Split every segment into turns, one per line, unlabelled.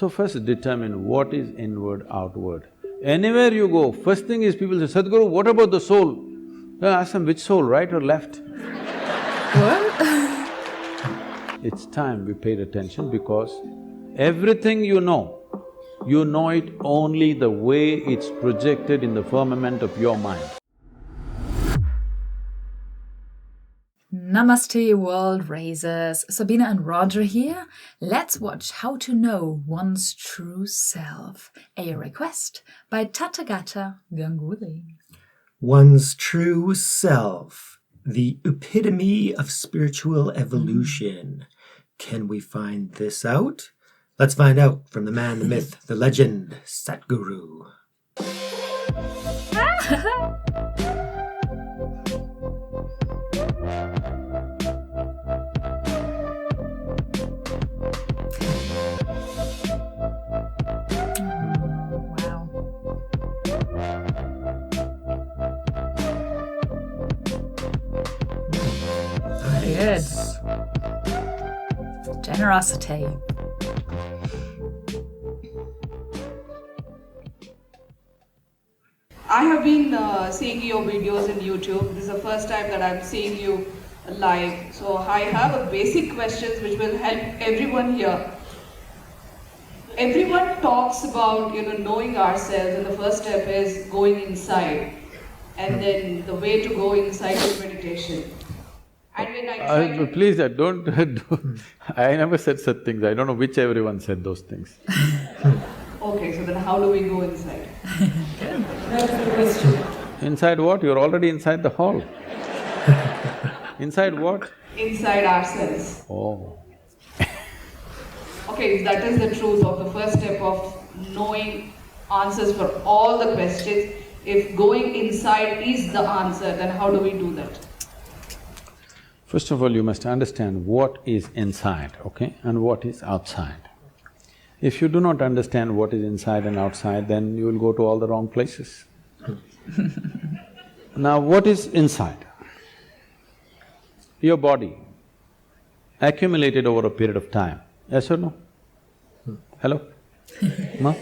So first determine what is inward, outward. Anywhere you go, first thing is people say, Sadhguru, what about the soul? Ask them, which soul, right or left?
What?
It's time we paid attention because everything you know it only the way it's projected in the firmament of your mind.
Namaste, world raisers. Sabine and Roger here. Let's watch how to know one's true self. A request by Tathagata Ganguly.
One's true self, the epitome of spiritual evolution. Can we find this out? Let's find out from the man, the myth, the legend, Sadhguru.
Wow. Good. Generosity.
I have been seeing your videos in YouTube. This is the first time that I'm seeing you live. So I have a basic questions which will help everyone here. Everyone talks about knowing ourselves, and the first step is going inside, and then the way to go inside is meditation. And when I
Please, don't I never said such things. I don't know which everyone said those things.
Okay, so then how do we go inside?
That's the question.
Inside what? You're already inside the hall. Inside what?
Inside ourselves.
Oh.
Okay, if that is the truth of the first step of knowing answers for all the questions, if going inside is the answer, then how do we do that?
First of all, you must understand what is inside, okay, and what is outside. If you do not understand what is inside and outside, then you will go to all the wrong places. Now, what is inside? Your body, accumulated over a period of time, yes or no? Hello? No?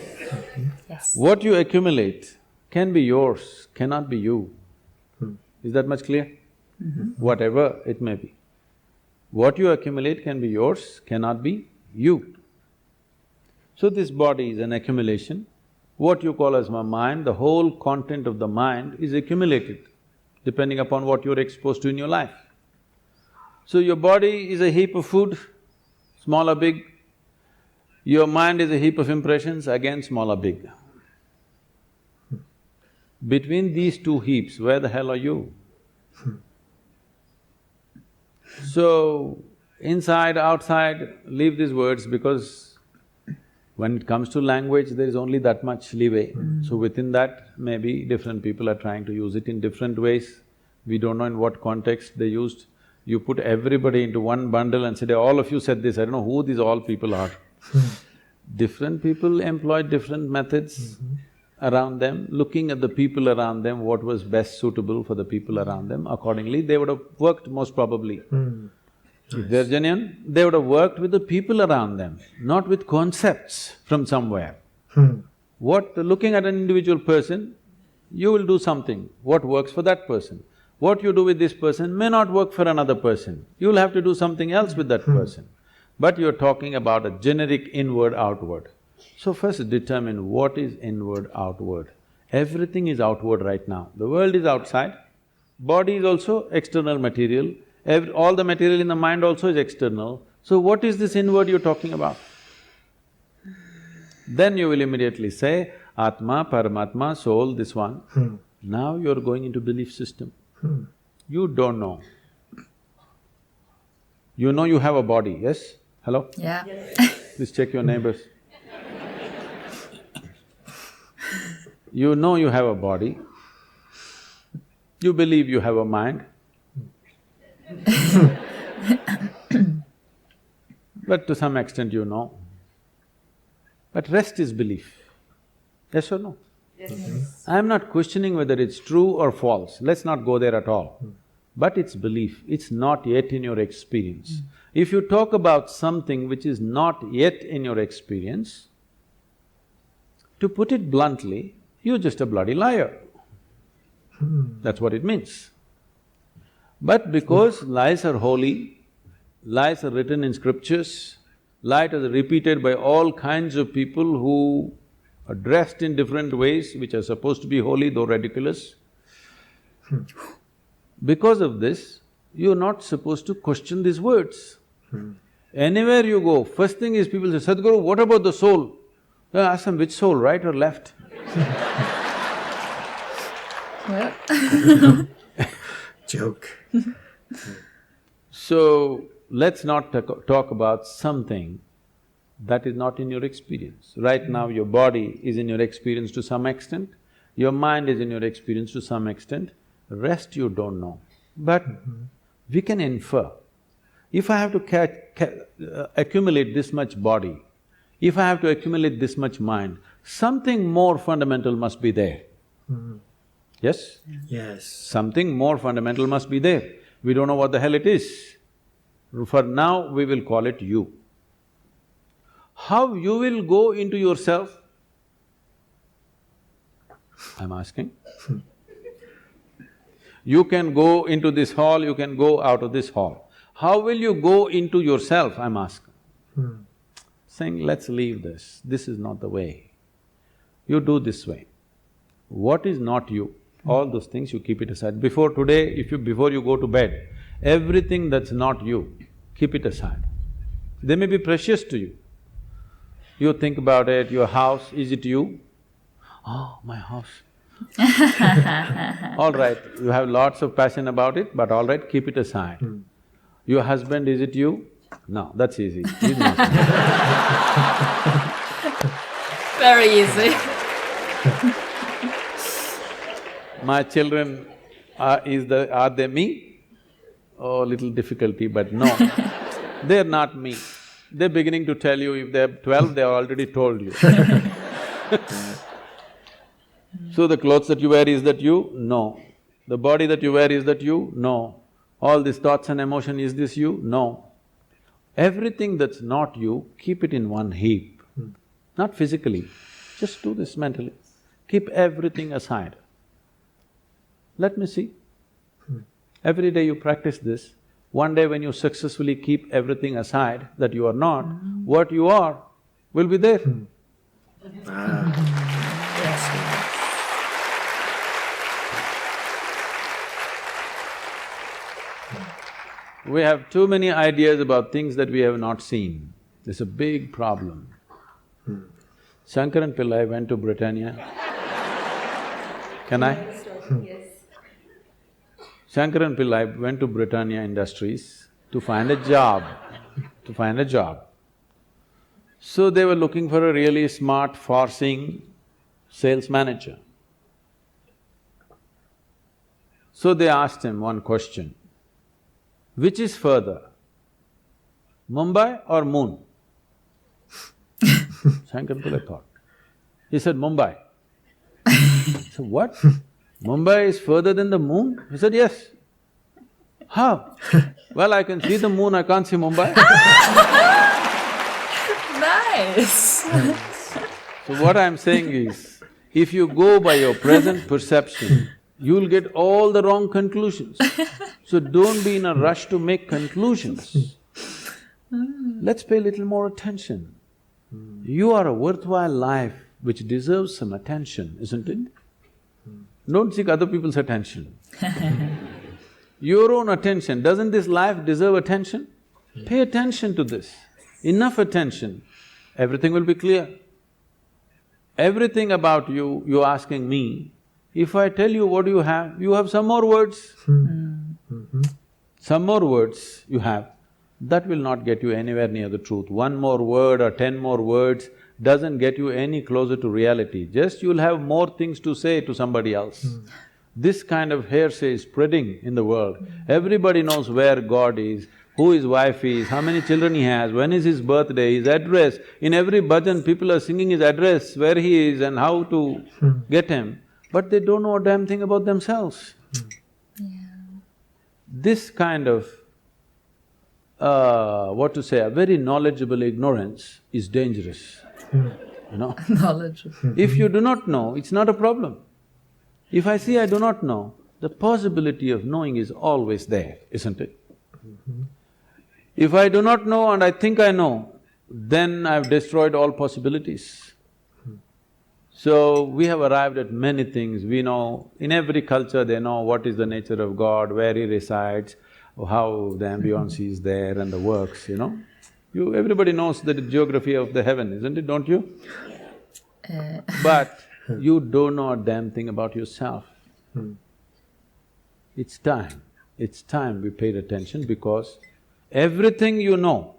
Yes.
What you accumulate can be yours, cannot be you. Is that much clear? Whatever it may be. What you accumulate can be yours, cannot be you. So this body is an accumulation. What you call as my mind, the whole content of the mind is accumulated depending upon what you're exposed to in your life. So your body is a heap of food, small or big. Your mind is a heap of impressions, again small or big. Between these two heaps, where the hell are you? So, inside, outside, leave these words because when it comes to language, there is only that much leeway. So within that, maybe different people are trying to use it in different ways. We don't know in what context they used. You put everybody into one bundle and say, all of you said this, I don't know who these all people are. Different people employed different methods around them, looking at the people around them, what was best suitable for the people around them, accordingly they would have worked most probably. If they're genuine, they would have worked with the people around them, not with concepts from somewhere. Looking at an individual person, you will do something, what works for that person. What you do with this person may not work for another person, you'll have to do something else with that person. But you're talking about a generic inward-outward. So first determine what is inward-outward. Everything is outward right now. The world is outside, body is also external material, all the material in the mind also is external. So what is this inward you're talking about? Then you will immediately say, Atma, Paramatma, soul, this one. Now you're going into belief system. You don't know. You know you have a body, yes? Hello?
Yeah.
Please check your neighbors. You know you have a body, you believe you have a mind, but to some extent you know. But rest is belief, yes or no?
Yes.
I'm not questioning whether it's true or false, let's not go there at all. But it's belief, it's not yet in your experience. If you talk about something which is not yet in your experience, To put it bluntly, you're just a bloody liar. That's what it means. But because lies are holy, lies are written in scriptures, lies are repeated by all kinds of people who are dressed in different ways, which are supposed to be holy though ridiculous. Because of this, you're not supposed to question these words. Anywhere you go, first thing is people say, Sadhguru, what about the soul? I ask them, which soul, right or left?
Well.
Joke.
So, let's not talk about something that is not in your experience. Right now, your body is in your experience to some extent, your mind is in your experience to some extent, rest you don't know. But we can infer. If I have to accumulate this much body, if I have to accumulate this much mind, something more fundamental must be there. Yes?
Yes.
Something more fundamental must be there. We don't know what the hell it is. For now, we will call it you. How you will go into yourself? I'm asking. You can go into this hall, you can go out of this hall. How will you go into yourself, I'm asking? Saying, let's leave this, this is not the way. You do this way. What is not you, all those things you keep it aside. Before today, before you go to bed, everything that's not you, keep it aside. They may be precious to you. You think about it, your house, is it you? Oh, my house. All right, you have lots of passion about it, but all right, keep it aside. Your husband, is it you? No, that's easy, he's not.
Very easy.
My children, are they me? Oh, little difficulty, but no, they're not me. They're beginning to tell you, if they're 12, they already told you. So the clothes that you wear, is that you? No. The body that you wear, is that you? No. All these thoughts and emotion, is this you? No. Everything that's not you, keep it in one heap. Not physically, just do this mentally. Keep everything aside. Let me see. Every day you practice this, one day when you successfully keep everything aside that you are not, what you are will be there. We have too many ideas about things that we have not seen. It's a big problem. Shankaran Pillai went to Britannia. Can I?
Yes.
Shankaran Pillai went to Britannia Industries to find a job, So they were looking for a really smart, far-seeing sales manager. So they asked him one question, which is further, Mumbai or moon? Shankaran Pillai thought. He said, Mumbai. So what? Mumbai is further than the moon? He said, yes. How? Well, I can see the moon, I can't see Mumbai.
Nice.
So what I'm saying is, if you go by your present perception, you'll get all the wrong conclusions. So don't be in a rush to make conclusions. Let's pay a little more attention. You are a worthwhile life which deserves some attention, isn't it? Don't seek other people's attention. Your own attention, doesn't this life deserve attention? Pay attention to this, enough attention, everything will be clear. Everything about you, you're asking me, if I tell you what you have some more words. Some more words you have, that will not get you anywhere near the truth. One more word or 10 more words doesn't get you any closer to reality, just you'll have more things to say to somebody else. This kind of hearsay is spreading in the world. Everybody knows where God is, who his wife is, how many children he has, when is his birthday, his address. In every bhajan, people are singing his address, where he is and how to get him, but they don't know a damn thing about themselves. This kind of, a very knowledgeable ignorance is dangerous. you know.
Knowledge.
If you do not know, it's not a problem. If I see I do not know, the possibility of knowing is always there, isn't it? If I do not know and I think I know, then I've destroyed all possibilities. So, we have arrived at many things. We know, in every culture they know what is the nature of God, where He resides, how the ambience is there and the works, you know. Everybody knows the geography of the heaven, isn't it, don't you? But you don't know a damn thing about yourself. It's time we paid attention, because everything you know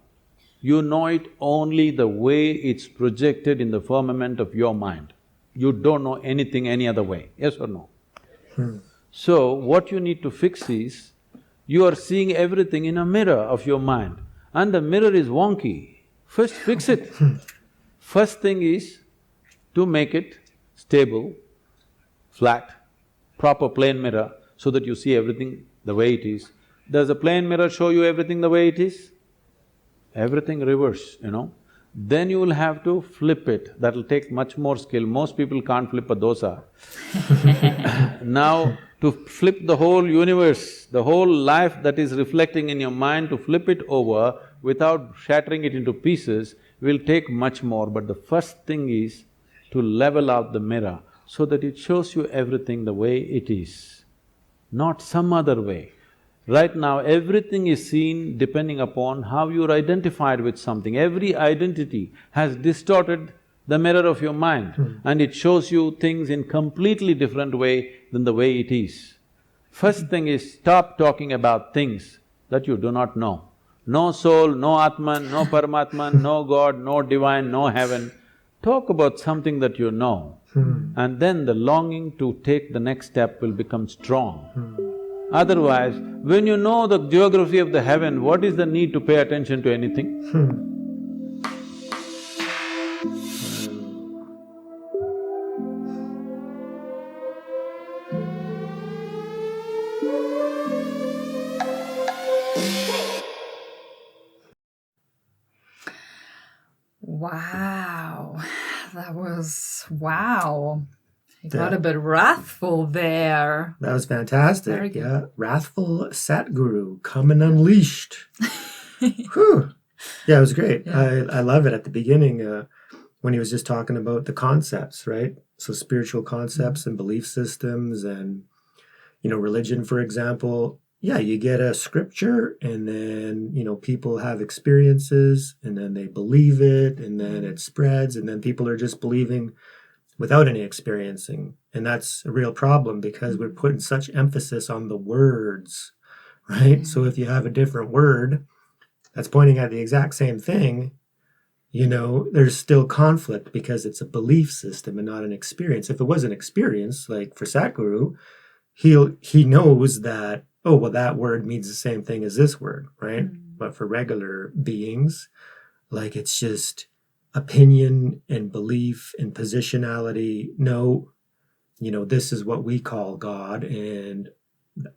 it only the way it's projected in the firmament of your mind. You don't know anything any other way, yes or no? So, what you need to fix is, you are seeing everything in a mirror of your mind, and the mirror is wonky. First fix it. First thing is to make it stable, flat, proper plane mirror, so that you see everything the way it is. Does a plane mirror show you everything the way it is? Everything reverse, you know. Then you will have to flip it, that'll take much more skill. Most people can't flip a dosa. Now, to flip the whole universe, the whole life that is reflecting in your mind, to flip it over without shattering it into pieces will take much more. But the first thing is to level out the mirror so that it shows you everything the way it is, not some other way. Right now, everything is seen depending upon how you're identified with something. Every identity has distorted the mirror of your mind, and it shows you things in completely different way than the way it is. First thing is, stop talking about things that you do not know. No soul, no Atman, no Paramatman, no God, no divine, no heaven. Talk about something that you know, and then the longing to take the next step will become strong. Otherwise, when you know the geography of the heaven, what is the need to pay attention to anything?
Wow, that was… wow. You got a bit wrathful there.
That was fantastic, yeah. Wrathful Sadhguru, come and unleashed. Whew. Yeah, it was great.
Yeah.
I love it at the beginning when he was just talking about the concepts, right? So spiritual concepts and belief systems and, religion, for example. Yeah, you get a scripture and then, people have experiences and then they believe it and then it spreads and then people are just believing without any experiencing. And that's a real problem because we're putting such emphasis on the words, right? So if you have a different word that's pointing at the exact same thing, there's still conflict because it's a belief system and not an experience. If it was an experience, like for Sadhguru, he knows that, oh, well, that word means the same thing as this word, right? But for regular beings, like it's just opinion and belief and positionality. No, this is what we call God, and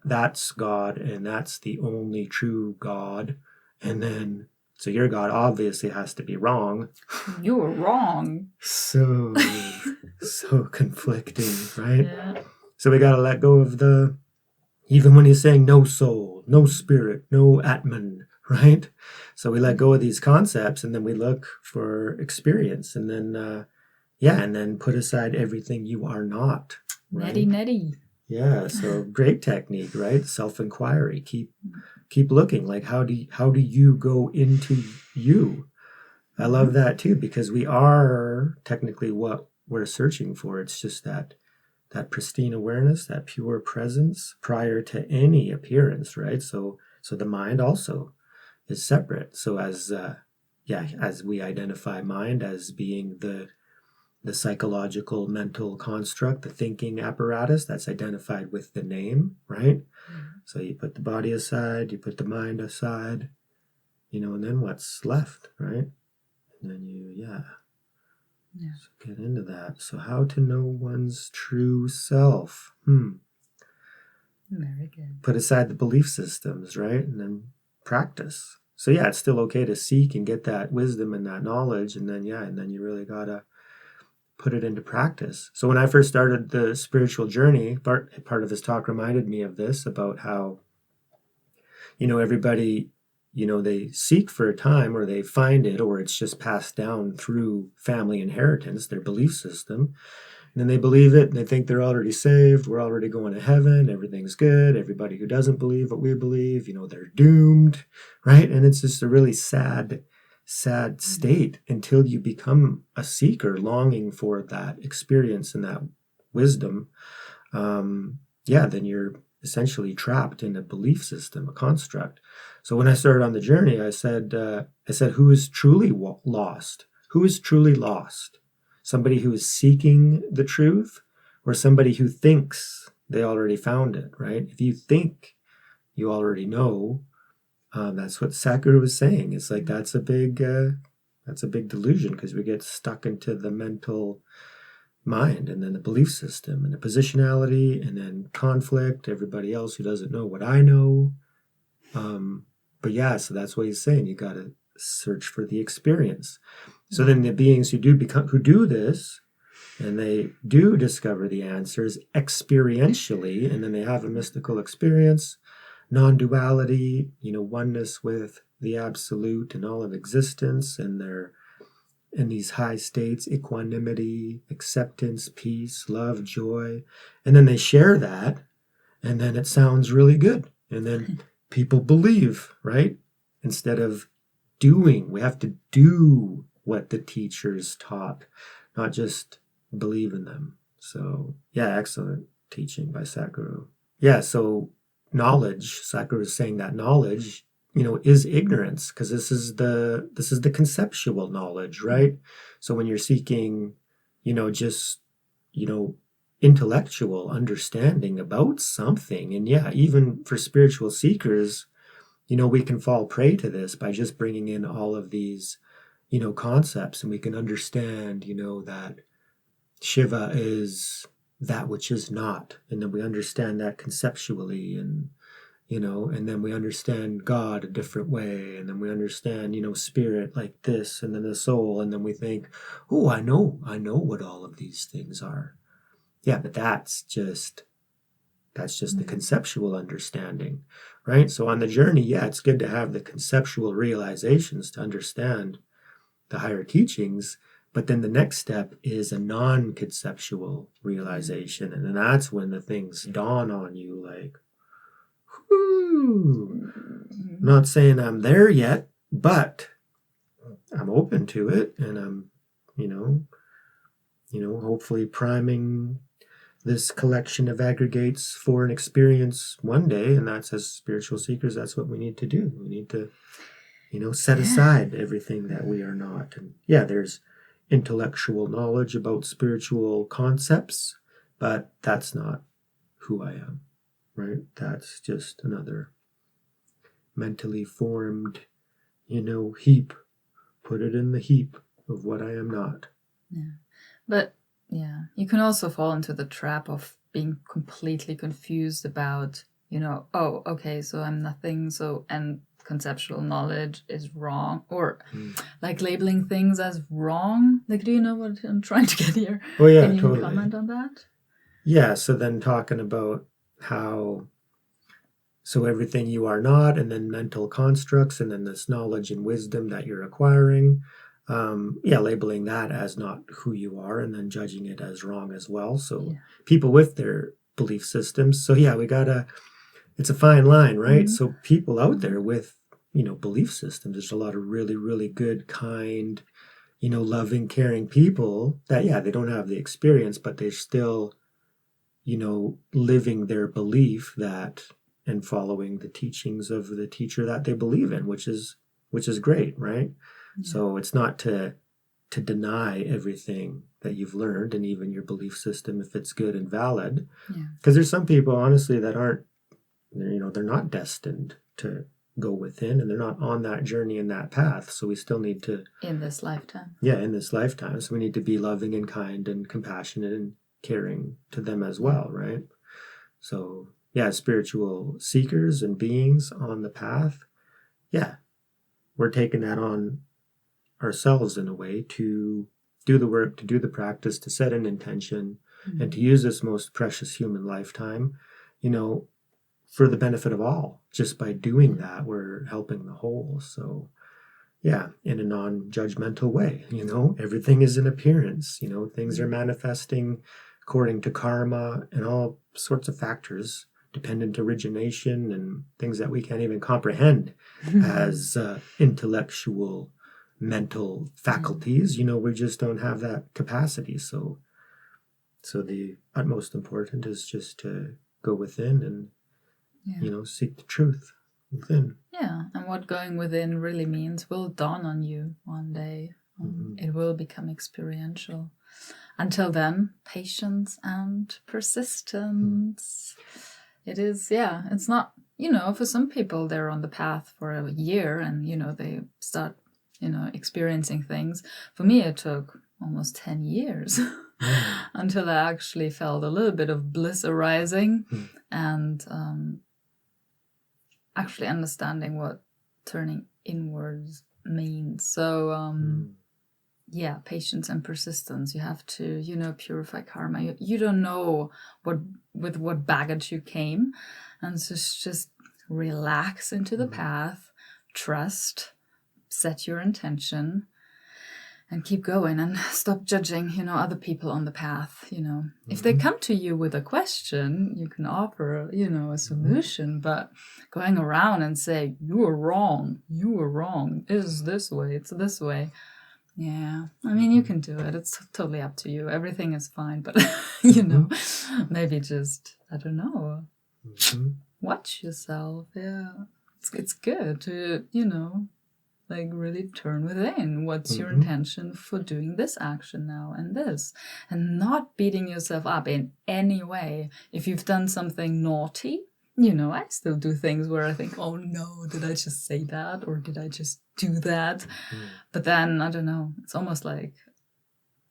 that's God, and that's the only true God. And then, so your God obviously has to be wrong.
You were wrong.
So conflicting, right?
Yeah.
So we got to let go of even when he's saying no soul, no spirit, no Atman, right? So we let go of these concepts and then we look for experience and then, and then put aside everything you are not. Right?
Netty.
Yeah, so great technique, right? Self-inquiry. Keep looking, like how do you go into you? I love that too, because we are technically what we're searching for. It's just that pristine awareness, that pure presence prior to any appearance, right? So the mind also is separate. So as we identify mind as being the psychological mental construct, the thinking apparatus that's identified with the name, right? So you put the body aside, you put the mind aside, and then what's left, right? And then so get into that. So how to know one's true self?
Very good.
Put aside the belief systems, right? And then practice. So it's still okay to seek and get that wisdom and that knowledge. And then, and then you really gotta put it into practice. So when I first started the spiritual journey, part of this talk reminded me of this, about how, everybody, they seek for a time, or they find it, or it's just passed down through family inheritance, their belief system. And then they believe it, and they think they're already saved, we're already going to heaven, everything's good. Everybody who doesn't believe what we believe, they're doomed, right? And it's just a really sad state until you become a seeker longing for that experience and that wisdom. Then you're essentially trapped in a belief system, a construct. So when I started on the journey, I said, who is truly lost? Who is truly lost? Somebody who is seeking the truth, or somebody who thinks they already found it, right? If you think you already know, that's what Sadhguru was saying. It's like that's a big delusion, because we get stuck into the mental mind, and then the belief system, and the positionality, and then conflict, everybody else who doesn't know what I know. So that's what he's saying. You got to search for the experience. So then the beings who do this, and they do discover the answers experientially, and then they have a mystical experience, non-duality, oneness with the absolute and all of existence, and they're in these high states, equanimity, acceptance, peace, love, joy, and then they share that, and then it sounds really good, and then people believe, right? Instead of doing, we have to do what the teachers taught, not just believe in them. So excellent teaching by Sadhguru. So knowledge, Sadhguru is saying that knowledge, is ignorance, because this is the conceptual knowledge, right? So when you're seeking, just, intellectual understanding about something, and even for spiritual seekers, we can fall prey to this by just bringing in all of these, concepts, and we can understand, that Shiva is that which is not, and then we understand that conceptually, and and then we understand God a different way, and then we understand, spirit like this, and then the soul, and then we think, oh, I know what all of these things are. But that's just the conceptual understanding, right? So on the journey, it's good to have the conceptual realizations to understand the higher teachings, but then the next step is a non-conceptual realization, and then that's when the things dawn on you, like, whoo! Not saying I'm there yet, but I'm open to it, and I'm, hopefully priming this collection of aggregates for an experience one day, and that's, as spiritual seekers, that's what we need to do. We need to, set aside everything that we are not. And there's intellectual knowledge about spiritual concepts, but that's not who I am, right? That's just another mentally formed, heap. Put it in the heap of what I am not.
But you can also fall into the trap of being completely confused about, oh, okay, so I'm nothing, and conceptual knowledge is wrong, or like labeling things as wrong. Like, do you know what I'm trying to get here?
Oh yeah,
can you
totally.
comment on that?
So then talking about how, so everything you are not, and then mental constructs, and then this knowledge and wisdom that you're acquiring, labeling that as not who you are, and then judging it as wrong as well. So people with their belief systems. So it's a fine line, right? So people out there with, belief systems, there's a lot of really, really good, kind, loving, caring people that, they don't have the experience, but they're still, living their belief that, and following the teachings of the teacher that they believe in, which is great, right? So it's not to deny everything that you've learned, and even your belief system, if it's good and valid. Because there's some people, honestly, that aren't, they're not destined to go within, and they're not on that journey and that path. So we still need to,
in this lifetime.
in this lifetime. So we need to be loving and kind and compassionate and caring to them as well, right? So spiritual seekers and beings on the path, we're taking that on ourselves in a way to do the work, to do the practice, to set an intention, and to use this most precious human lifetime, for the benefit of all. Just by doing that, we're helping the whole. So, yeah, in a non-judgmental way, everything is an appearance, things are manifesting according to karma and all sorts of factors, dependent origination and things that we can't even comprehend as intellectual, mental faculties. We just don't have that capacity. So the utmost important is just to go within and, seek the truth within.
Yeah, and what going within really means will dawn on you one day. It will become experiential. Until then, patience and persistence. It is, it's not, for some people they're on the path for a year and, they start, experiencing things. For me, it took almost 10 years until I actually felt a little bit of bliss arising and actually understanding what turning inwards means. So, patience and persistence. You have to, purify karma. You don't know with what baggage you came, and so just relax into the path, trust, set your intention, and keep going, and stop judging, other people on the path. If they come to you with a question, you can offer, a solution. But going around and say you were wrong, it is this way, it's this way. Yeah, I mean, you can do it. It's totally up to you. Everything is fine, but, maybe just, I don't know, watch yourself. Yeah, it's good to, really turn within. What's your intention for doing this action now and this? And not beating yourself up in any way. If you've done something naughty, I still do things where I think, oh no, did I just say that? Or did I just do that? But then, I don't know, it's almost like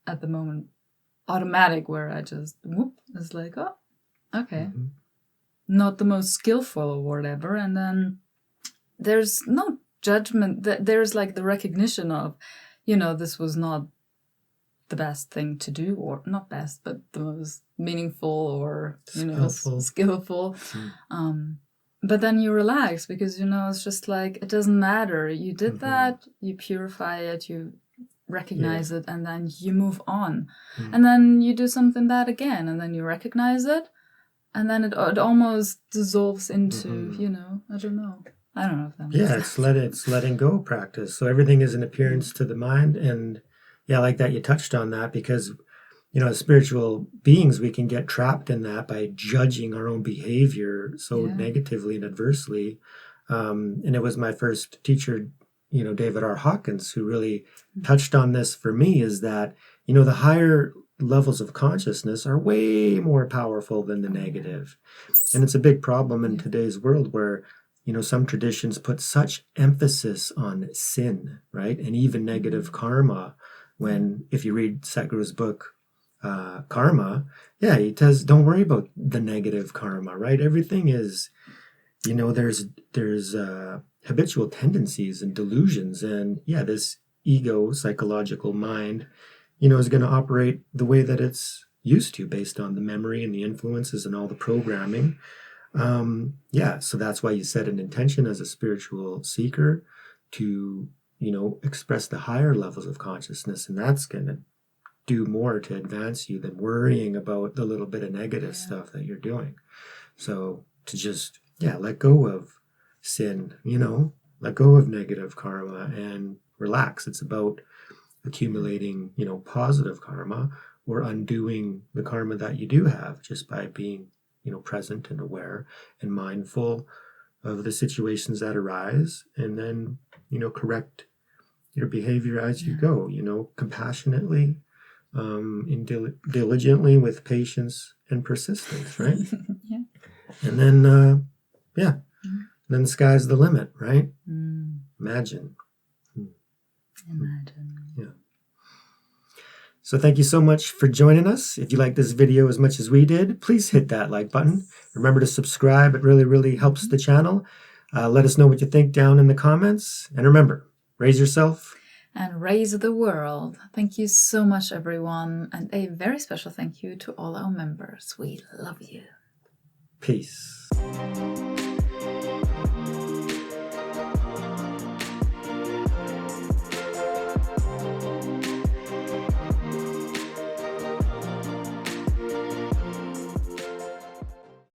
at the moment automatic where I just, it's like, oh, okay. Not the most skillful or whatever. And then there's no judgment. There's like the recognition of, this was not the best thing to do, or not best, but the most meaningful or skillful. But then you relax because it's just like, it doesn't matter. You did that, you purify it, you recognize it, and then you move on. And then you do something that again, and then you recognize it, and then it almost dissolves into, I don't know if that makes sense.
It's letting go practice. So everything is an appearance to the mind. And I like that you touched on that, because as spiritual beings, we can get trapped in that by judging our own behavior so negatively and adversely. And it was my first teacher, David R. Hawkins, who really touched on this for me, is that, the higher levels of consciousness are way more powerful than the negative. And it's a big problem in today's world where, some traditions put such emphasis on sin, right? And even negative karma. When, if you read Sadhguru's book, Karma, he says, don't worry about the negative karma, right? Everything is, there's habitual tendencies and delusions. And this ego, psychological mind, is going to operate the way that it's used to based on the memory and the influences and all the programming. So that's why you set an intention as a spiritual seeker to, express the higher levels of consciousness. And that's going to do more to advance you than worrying about the little bit of negative stuff that you're doing. So to just, let go of sin, let go of negative karma and relax. It's about accumulating, positive karma, or undoing the karma that you do have just by being, present and aware and mindful of the situations that arise, and then, correct your behavior as you go, compassionately, diligently, with patience and persistence, right? And then, then the sky's the limit, right? Imagine. Yeah. So thank you so much for joining us. If you like this video as much as we did, please hit that like button. Remember to subscribe. It really, really helps the channel. Let us know what you think down in the comments. And remember, raise yourself.
and raise the world. Thank you so much, everyone, and a very special thank you to all our members. We love you.
Peace.